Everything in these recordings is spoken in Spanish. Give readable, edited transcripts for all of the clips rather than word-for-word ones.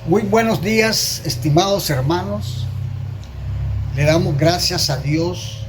Muy buenos días, estimados hermanos. Le damos gracias a Dios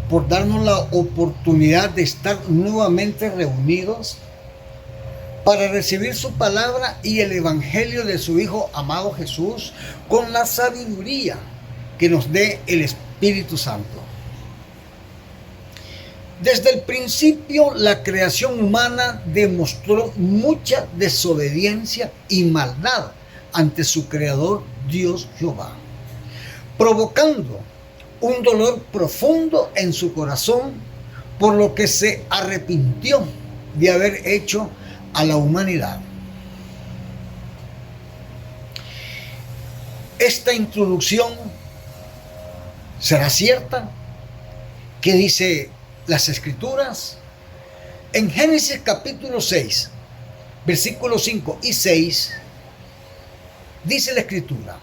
por darnos la oportunidad de estar nuevamente reunidos para recibir su palabra y el evangelio de su Hijo amado Jesús con la sabiduría que nos dé el Espíritu Santo. Desde el principio, la creación humana demostró mucha desobediencia y maldad ante su creador Dios Jehová, provocando un dolor profundo en su corazón, por lo que se arrepintió de haber hecho a la humanidad. Esta introducción será cierta. ¿Qué dice las Escrituras? En Génesis capítulo 6, versículos 5 y 6, dice la Escritura: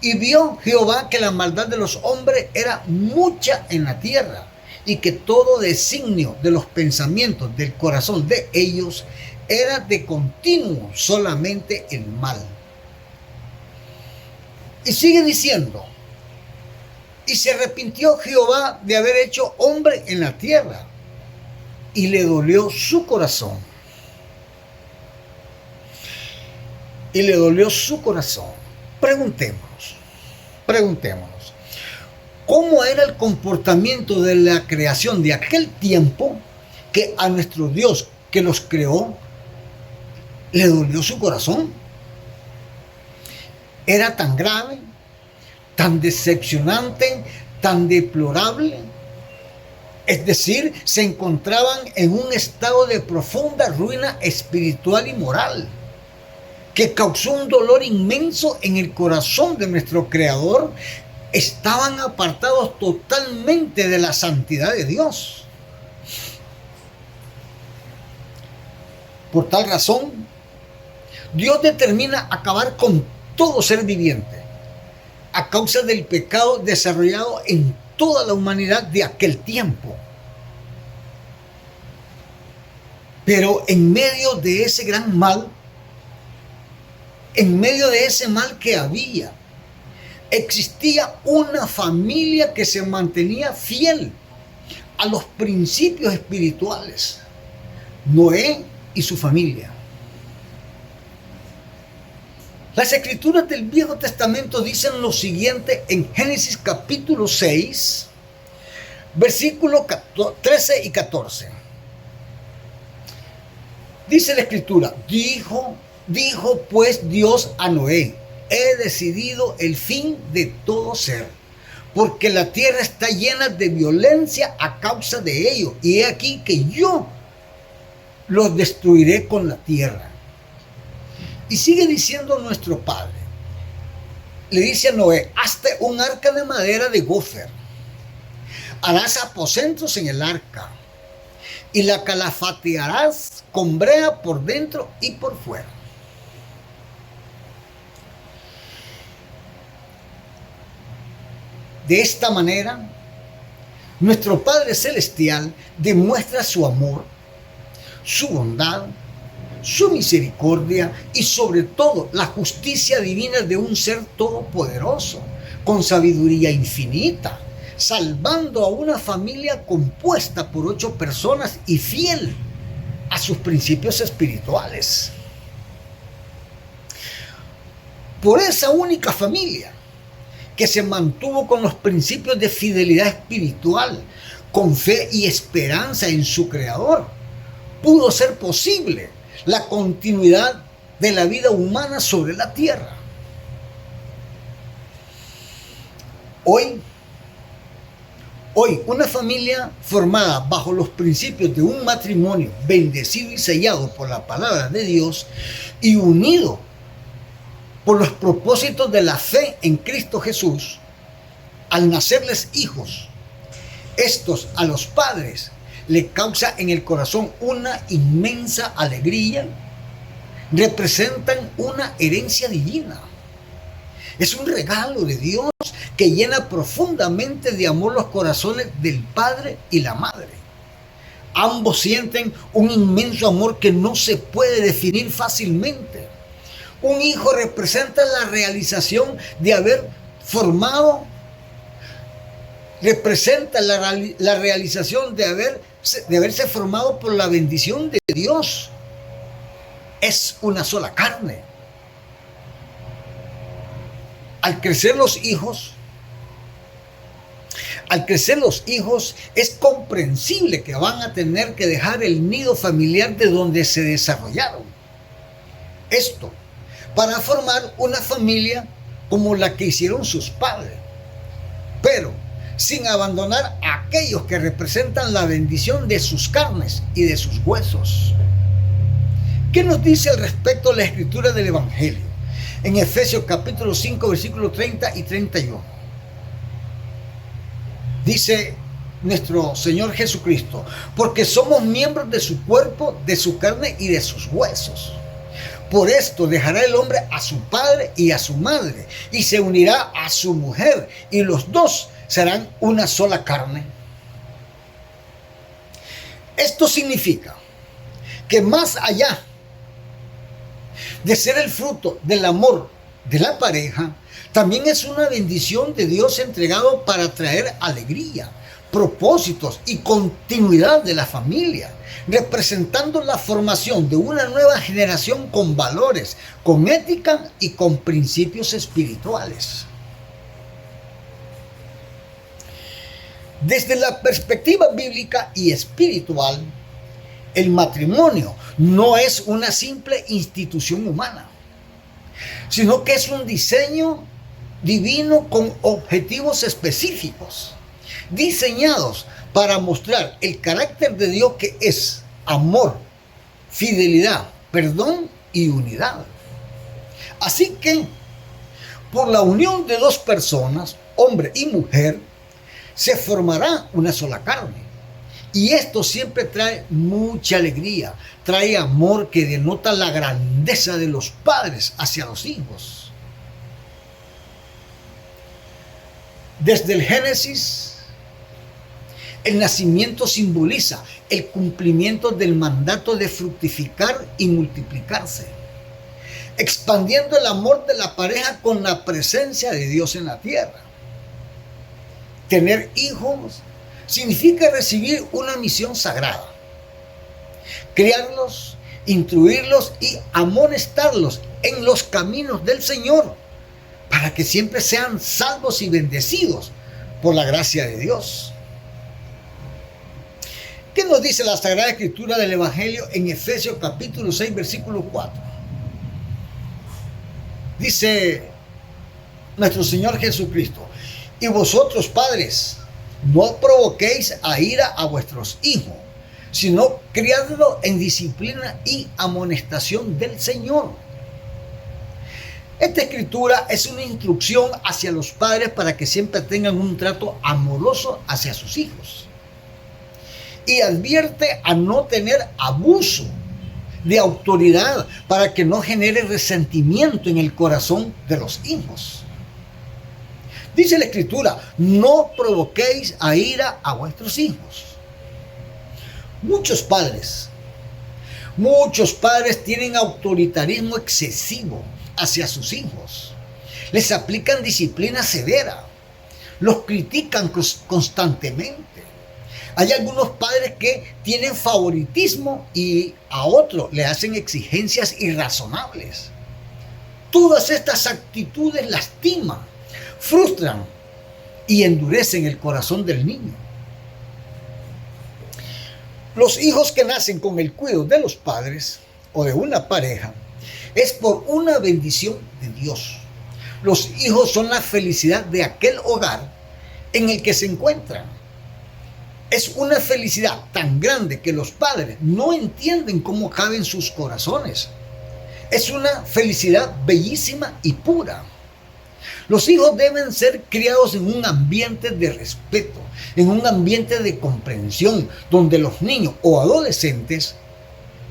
y vio Jehová que la maldad de los hombres era mucha en la tierra, y que todo designio de los pensamientos del corazón de ellos era de continuo solamente el mal. Y sigue diciendo: y se arrepintió Jehová de haber hecho hombre en la tierra, y le dolió su corazón. Y le dolió su corazón. Preguntémonos, ¿cómo era el comportamiento de la creación de aquel tiempo que a nuestro Dios que los creó le dolió su corazón? ¿Era tan grave, tan decepcionante, tan deplorable? Es decir, se encontraban en un estado de profunda ruina espiritual y moral, que causó un dolor inmenso en el corazón de nuestro Creador. Estaban apartados totalmente de la santidad de Dios. Por tal razón, Dios determina acabar con todo ser viviente a causa del pecado desarrollado en toda la humanidad de aquel tiempo. Pero en medio de ese gran mal, en medio de ese mal que había, existía una familia que se mantenía fiel a los principios espirituales: Noé y su familia. Las Escrituras del Viejo Testamento dicen lo siguiente en Génesis capítulo 6, versículos 13 y 14. Dice la Escritura: Dijo pues Dios a Noé: he decidido el fin de todo ser, porque la tierra está llena de violencia a causa de ello, y he aquí que yo los destruiré con la tierra. Y sigue diciendo nuestro Padre, le dice a Noé: hazte un arca de madera de gofer, harás aposentos en el arca, y la calafatearás con brea por dentro y por fuera. De esta manera, nuestro Padre Celestial demuestra su amor, su bondad, su misericordia y sobre todo la justicia divina de un ser todopoderoso, con sabiduría infinita, salvando a una familia compuesta por 8 personas y fiel a sus principios espirituales. Por esa única familia que se mantuvo con los principios de fidelidad espiritual, con fe y esperanza en su Creador, pudo ser posible la continuidad de la vida humana sobre la tierra. Hoy, una familia formada bajo los principios de un matrimonio bendecido y sellado por la palabra de Dios y unido por los propósitos de la fe en Cristo Jesús, al nacerles hijos, estos a los padres le causa en el corazón una inmensa alegría, representan una herencia divina. Es un regalo de Dios que llena profundamente de amor los corazones del padre y la madre. Ambos sienten un inmenso amor que no se puede definir fácilmente, Un hijo representa la realización de haber formado, representa la realización de haberse formado por la bendición de Dios. Es una sola carne. Al crecer los hijos, es comprensible que van a tener que dejar el nido familiar de donde se desarrollaron. Esto para formar una familia como la que hicieron sus padres, pero sin abandonar a aquellos que representan la bendición de sus carnes y de sus huesos. ¿Qué nos dice al respecto la escritura del Evangelio? En Efesios capítulo 5, versículos 30 y 31. Dice nuestro Señor Jesucristo: porque somos miembros de su cuerpo, de su carne y de sus huesos. Por esto dejará el hombre a su padre y a su madre, y se unirá a su mujer, y los dos serán una sola carne. Esto significa que más allá de ser el fruto del amor de la pareja, también es una bendición de Dios entregado para traer alegría, propósitos y continuidad de la familia, representando la formación de una nueva generación con valores, con ética y con principios espirituales. Desde la perspectiva bíblica y espiritual, el matrimonio no es una simple institución humana, sino que es un diseño divino con objetivos específicos, diseñados para mostrar el carácter de Dios, que es amor, fidelidad, perdón y unidad. Así que, por la unión de dos personas, hombre y mujer, se formará una sola carne. Y esto siempre trae mucha alegría, trae amor que denota la grandeza de los padres hacia los hijos. Desde el Génesis, el nacimiento simboliza el cumplimiento del mandato de fructificar y multiplicarse, expandiendo el amor de la pareja con la presencia de Dios en la tierra. Tener hijos significa recibir una misión sagrada, criarlos, instruirlos y amonestarlos en los caminos del Señor, para que siempre sean salvos y bendecidos por la gracia de Dios. ¿Qué nos dice la Sagrada Escritura del Evangelio en Efesios capítulo 6, versículo 4? Dice nuestro Señor Jesucristo: y vosotros, padres, no provoquéis a ira a vuestros hijos, sino criadlos en disciplina y amonestación del Señor. Esta escritura es una instrucción hacia los padres para que siempre tengan un trato amoroso hacia sus hijos. Y advierte a no tener abuso de autoridad para que no genere resentimiento en el corazón de los hijos. Dice la escritura: no provoquéis a ira a vuestros hijos. Muchos padres tienen autoritarismo excesivo hacia sus hijos. Les aplican disciplina severa. Los critican constantemente. Hay algunos padres que tienen favoritismo y a otros le hacen exigencias irrazonables. Todas estas actitudes lastiman, frustran y endurecen el corazón del niño. Los hijos que nacen con el cuidado de los padres o de una pareja es por una bendición de Dios. Los hijos son la felicidad de aquel hogar en el que se encuentran. Es una felicidad tan grande que los padres no entienden cómo cabe en sus corazones. Es una felicidad bellísima y pura. Los hijos deben ser criados en un ambiente de respeto, en un ambiente de comprensión, donde los niños o adolescentes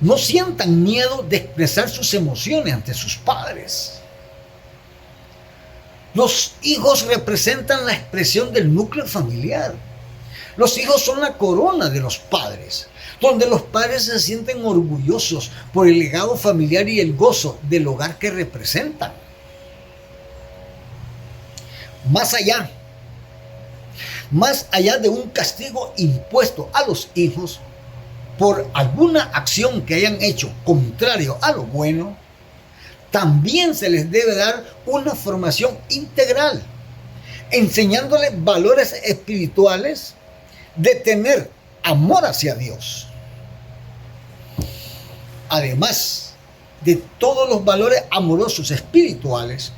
no sientan miedo de expresar sus emociones ante sus padres. Los hijos representan la expresión del núcleo familiar. Los hijos son la corona de los padres. donde los padres se sienten orgullosos por el legado familiar y el gozo del hogar que representan. Más allá de un castigo impuesto a los hijos por alguna acción que hayan hecho contrario a lo bueno, también se les debe dar una formación integral, enseñándoles valores espirituales de tener amor hacia Dios. Además de todos los valores amorosos espirituales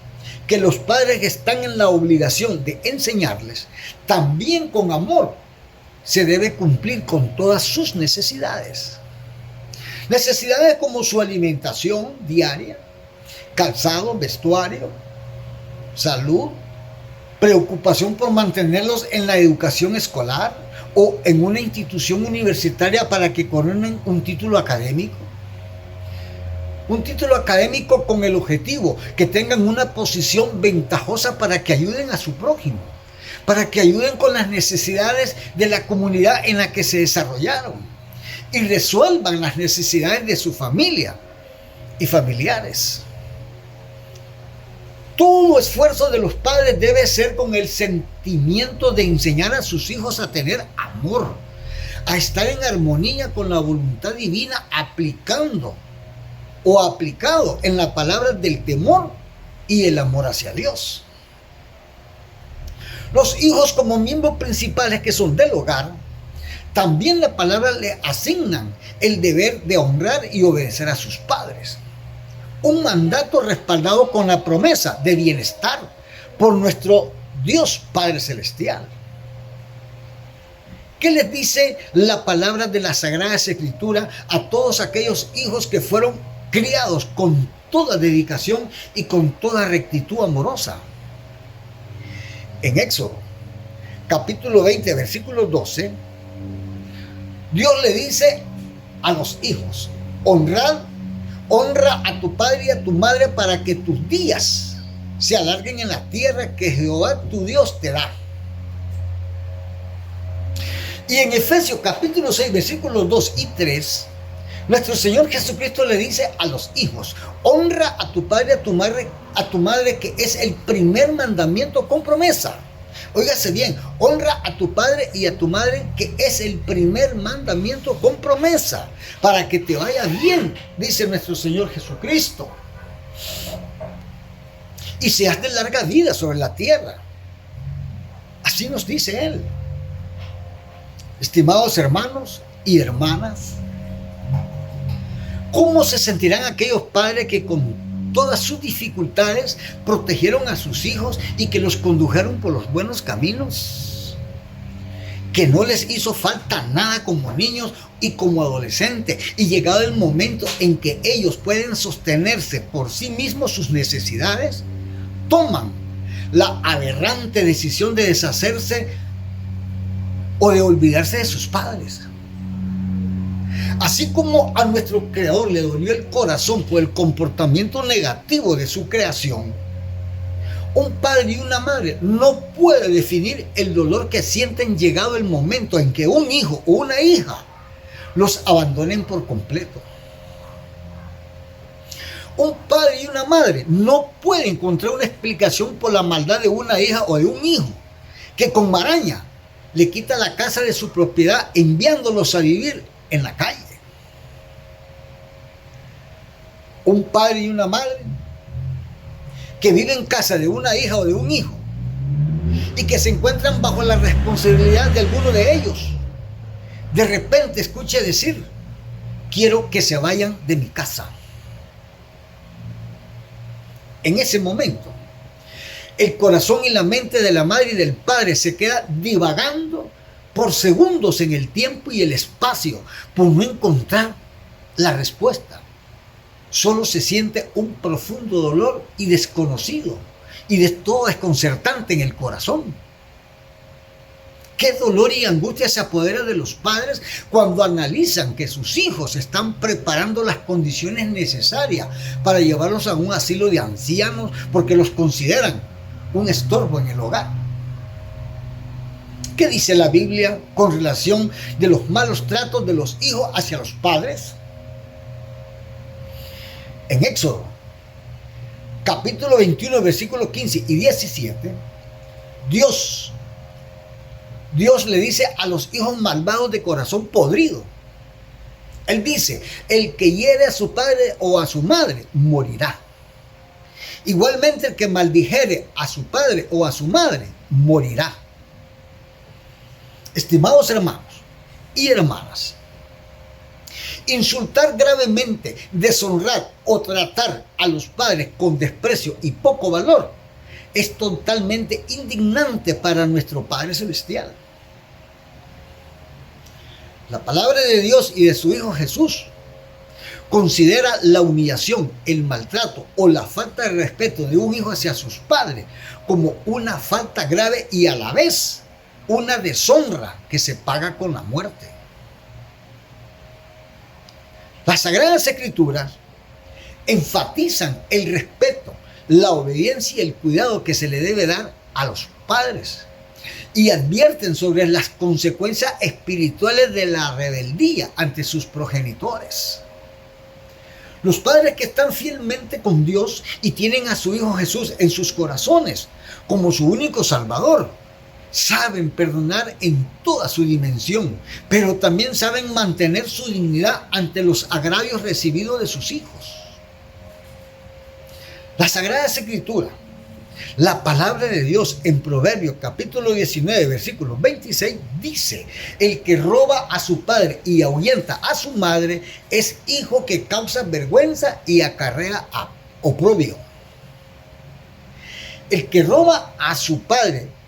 que los padres están en la obligación de enseñarles, también con amor se debe cumplir con todas sus necesidades. Necesidades como su alimentación diaria, calzado, vestuario, salud, preocupación por mantenerlos en la educación escolar o en una institución universitaria para que coronen un título académico. Un título académico con el objetivo que tengan una posición ventajosa para que ayuden a su prójimo, para que ayuden con las necesidades de la comunidad en la que se desarrollaron y resuelvan las necesidades de su familia y familiares. Todo esfuerzo de los padres debe ser con el sentimiento de enseñar a sus hijos a tener amor, a estar en armonía con la voluntad divina, aplicado en la palabra del temor y el amor hacia Dios. Los hijos, como miembros principales que son del hogar, también la palabra le asignan el deber de honrar y obedecer a sus padres. Un mandato respaldado con la promesa de bienestar por nuestro Dios Padre Celestial. ¿Qué les dice la palabra de la Sagrada Escritura a todos aquellos hijos que fueron criados con toda dedicación y con toda rectitud amorosa? En Éxodo, capítulo 20, versículo 12, Dios le dice a los hijos: honra a tu padre y a tu madre para que tus días se alarguen en la tierra que Jehová tu Dios te da. Y en Efesios capítulo 6, versículos 2 y 3, nuestro Señor Jesucristo le dice a los hijos: honra a tu padre y a tu madre, que es el primer mandamiento con promesa. Óigase bien, honra a tu padre y a tu madre, que es el primer mandamiento con promesa, para que te vaya bien, dice nuestro Señor Jesucristo, y seas de larga vida sobre la tierra. Así nos dice Él. Estimados hermanos y hermanas, ¿cómo se sentirán aquellos padres que con todas sus dificultades protegieron a sus hijos y que los condujeron por los buenos caminos? Que no les hizo falta nada como niños y como adolescentes, y llegado el momento en que ellos pueden sostenerse por sí mismos sus necesidades, toman la aberrante decisión de deshacerse o de olvidarse de sus padres. Así como a nuestro Creador le dolió el corazón por el comportamiento negativo de su creación, un padre y una madre no pueden definir el dolor que sienten llegado el momento en que un hijo o una hija los abandonen por completo. Un padre y una madre no pueden encontrar una explicación por la maldad de una hija o de un hijo que con maraña le quita la casa de su propiedad, enviándolos a vivir en la calle. Un padre y una madre que viven en casa de una hija o de un hijo y que se encuentran bajo la responsabilidad de alguno de ellos, de repente escuche decir: quiero que se vayan de mi casa. En ese momento, el corazón y la mente de la madre y del padre se queda divagando por segundos en el tiempo y el espacio por no encontrar la respuesta. Solo se siente un profundo dolor y desconocido, y de todo desconcertante en el corazón. Qué dolor y angustia se apodera de los padres cuando analizan que sus hijos están preparando las condiciones necesarias para llevarlos a un asilo de ancianos porque los consideran un estorbo en el hogar. ¿Qué dice la Biblia con relación de los malos tratos de los hijos hacia los padres? En Éxodo, capítulo 21, versículos 15 y 17, Dios le dice a los hijos malvados de corazón podrido. Él dice, el que hiere a su padre o a su madre morirá. Igualmente el que maldijere a su padre o a su madre morirá. Estimados hermanos y hermanas, insultar gravemente, deshonrar o tratar a los padres con desprecio y poco valor es totalmente indignante para nuestro Padre Celestial. La palabra de Dios y de su Hijo Jesús considera la humillación, el maltrato o la falta de respeto de un hijo hacia sus padres como una falta grave y a la vez una deshonra que se paga con la muerte. Las Sagradas Escrituras enfatizan el respeto, la obediencia y el cuidado que se le debe dar a los padres y advierten sobre las consecuencias espirituales de la rebeldía ante sus progenitores. Los padres que están fielmente con Dios y tienen a su Hijo Jesús en sus corazones como su único Salvador, saben perdonar en toda su dimensión, pero también saben mantener su dignidad ante los agravios recibidos de sus hijos. La Sagrada Escritura, la palabra de Dios en Proverbios capítulo 19, versículo 26, dice, el que roba a su padre y ahuyenta a su madre es hijo que causa vergüenza y acarrea oprobio. El que roba a su padre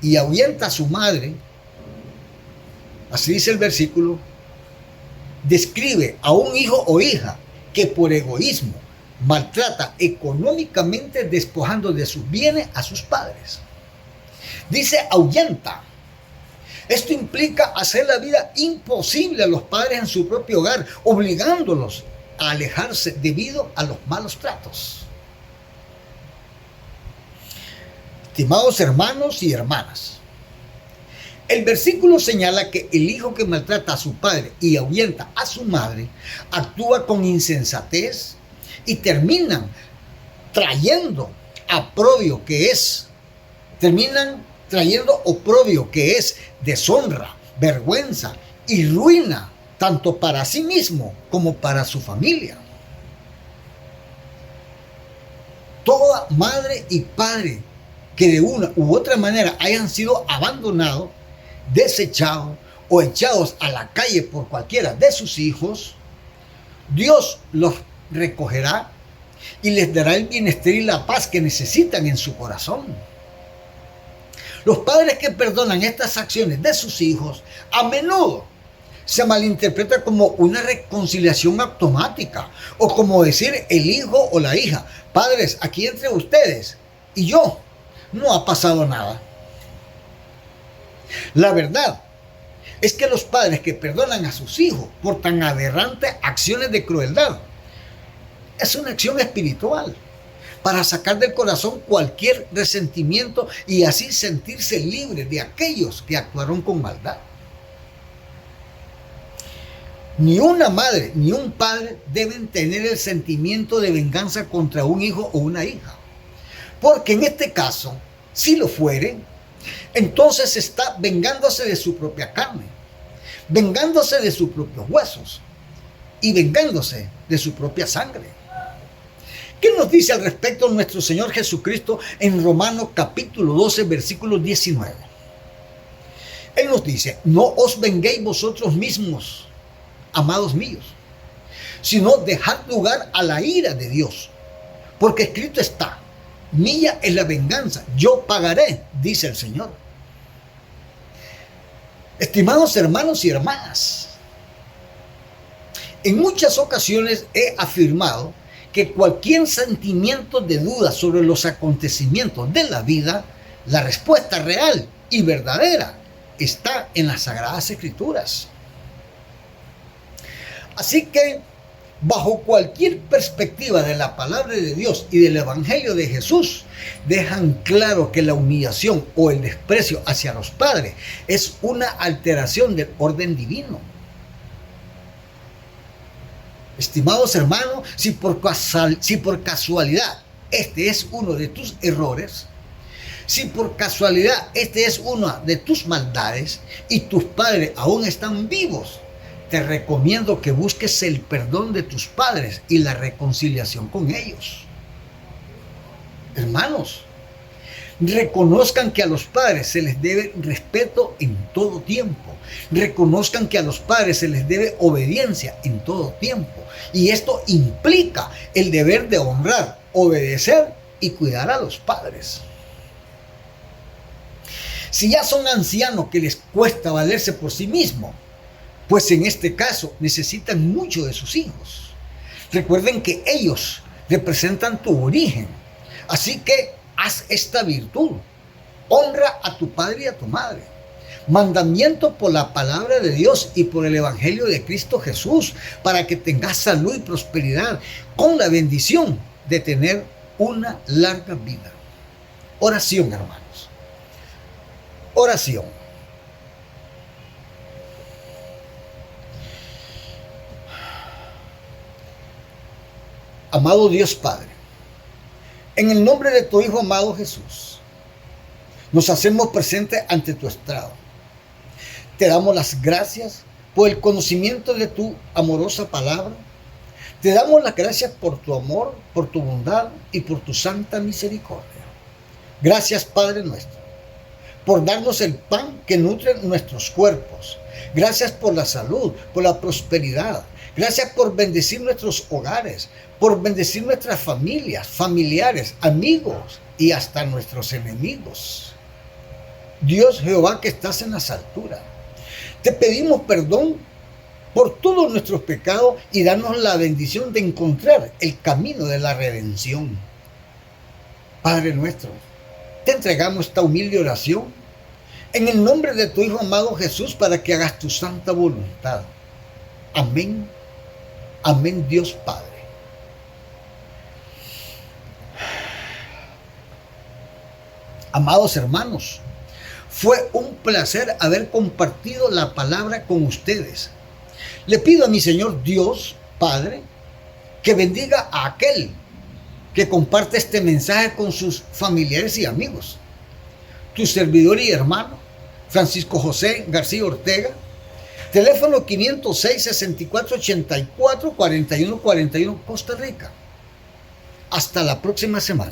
y ahuyenta a su madre, así dice el versículo, describe a un hijo o hija que por egoísmo maltrata económicamente despojando de sus bienes a sus padres. Dice ahuyenta. Esto implica hacer la vida imposible a los padres en su propio hogar, obligándolos a alejarse debido a los malos tratos. Estimados hermanos y hermanas, el versículo señala que el hijo que maltrata a su padre y ahuyenta a su madre actúa con insensatez y terminan trayendo oprobio que es deshonra, vergüenza y ruina tanto para sí mismo como para su familia. Toda madre y padre que de una u otra manera hayan sido abandonados, desechados o echados a la calle por cualquiera de sus hijos, Dios los recogerá y les dará el bienestar y la paz que necesitan en su corazón. Los padres que perdonan estas acciones de sus hijos a menudo se malinterpreta como una reconciliación automática o como decir el hijo o la hija, padres, aquí entre ustedes y yo no ha pasado nada. La verdad es que los padres que perdonan a sus hijos por tan aberrantes acciones de crueldad es una acción espiritual para sacar del corazón cualquier resentimiento y así sentirse libre de aquellos que actuaron con maldad. Ni una madre ni un padre deben tener el sentimiento de venganza contra un hijo o una hija, porque en este caso, si lo fuere, entonces está vengándose de su propia carne, vengándose de sus propios huesos y vengándose de su propia sangre. ¿Qué nos dice al respecto nuestro Señor Jesucristo en Romanos capítulo 12, versículo 19? Él nos dice, no os venguéis vosotros mismos, amados míos, sino dejad lugar a la ira de Dios, porque escrito está, mía es la venganza, yo pagaré, dice el Señor. Estimados hermanos y hermanas, en muchas ocasiones he afirmado que cualquier sentimiento de duda sobre los acontecimientos de la vida, la respuesta real y verdadera está en las Sagradas Escrituras. Así que bajo cualquier perspectiva de la palabra de Dios y del Evangelio de Jesús, dejan claro que la humillación o el desprecio hacia los padres es una alteración del orden divino. Estimados hermanos, si por casualidad este es uno de tus errores, si por casualidad este es una de tus maldades y tus padres aún están vivos, te recomiendo que busques el perdón de tus padres y la reconciliación con ellos. Hermanos, reconozcan que a los padres se les debe respeto en todo tiempo. Reconozcan que a los padres se les debe obediencia en todo tiempo. Y esto implica el deber de honrar, obedecer y cuidar a los padres. Si ya son ancianos que les cuesta valerse por sí mismos, pues en este caso necesitan mucho de sus hijos. Recuerden que ellos representan tu origen. Así que haz esta virtud. Honra a tu padre y a tu madre. Mandamiento por la palabra de Dios y por el Evangelio de Cristo Jesús, para que tengas salud y prosperidad, con la bendición de tener una larga vida. Oración, hermanos. Oración. Amado Dios Padre, en el nombre de tu Hijo amado Jesús, nos hacemos presentes ante tu estrado. Te damos las gracias por el conocimiento de tu amorosa palabra. Te damos las gracias por tu amor, por tu bondad y por tu santa misericordia. Gracias, Padre nuestro, por darnos el pan que nutre nuestros cuerpos. Gracias por la salud, por la prosperidad. Gracias por bendecir nuestros hogares, por bendecir nuestras familias, familiares, amigos y hasta nuestros enemigos. Dios Jehová que estás en las alturas, te pedimos perdón por todos nuestros pecados y danos la bendición de encontrar el camino de la redención. Padre nuestro, te entregamos esta humilde oración en el nombre de tu Hijo amado Jesús, para que hagas tu santa voluntad. Amén. Amén, Dios Padre. Amados hermanos, fue un placer haber compartido la palabra con ustedes. Le pido a mi Señor Dios Padre que bendiga a aquel que comparte este mensaje con sus familiares y amigos. Tu servidor y hermano, Francisco José García Ortega, teléfono 506-6484-4141, Costa Rica. Hasta la próxima semana.